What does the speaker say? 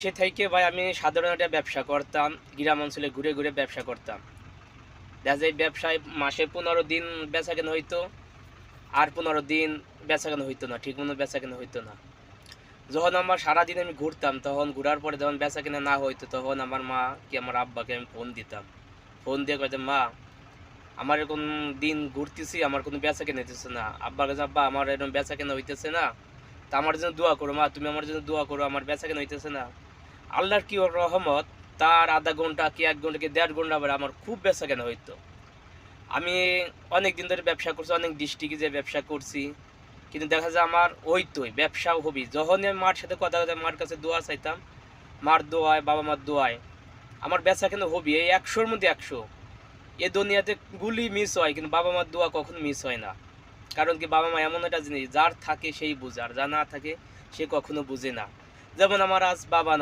সে থেকে ভাই আমি সাধারণ একটা ব্যবসা করতাম। গ্রাম অঞ্চলে ঘুরে, ঘুরে ব্যবসা করতাম। দেখা যায় ব্যবসায় মাসে ১৫ দিন বেচাকেনা হইতো। আর ১৫ দিন বেচাকেনা হইতো না। ঠিকমতো বেচাকেনা হইতো না। যখন আমার সারাদিন আমি ঘুরতাম, তখন ঘুরার পরে যখন বেচাকেনা না হইতো, তখন আমার মা কি আমার আব্বাকে আমি ফোন দিতাম। ফোন দিয়ে কইতাম, "মা, আমার এরকম দিন ঘুরতেছি, আমার কোনো বেচাকেনা হইতেছে না।" আব্বা কইছে, "আব্বা, আমার এরকম বেচাকেনা হইতেছে না। তা আমার জন্য দোয়া করো মা, তুমি আমার জন্য দোয়া করো, আমার বেচাকেনা হইতেছে না।" আল্লাহর কি রহমত, তার ০.৫ ঘন্টা কি ১ ঘন্টা কি ১.৫ ঘন্টা পরে আমার খুব বেচাকেনা হইতো। আমি অনেকদিন ধরে ব্যবসা করছি, অনেক ডিস্ট্রিক্টে যেয়ে ব্যবসা করছি। কিন্তু দেখা যায় আমার হইতই, ব্যবসাও হবি। যখনই আমি মার সাথে কথা কইতাম, মার কাছে দোয়া চাইতাম, মার দোয়ায়, বাবা-মার দোয়ায় আমার বেচাকেনা হবি। এই ১০০ র মধ্যে ১০০। এ দুনিয়াতে গুলি মিস হয়, কিন্তু বাবা-মার দোয়া কখনো মিস হয় না। কারণ কি, বাবা-মা এমন একটা জিনিস, যার থাকে সেই বুঝে, আর যার না থাকে সে কখনো বুঝে না। যেমন আমার আজ বাবা নাই।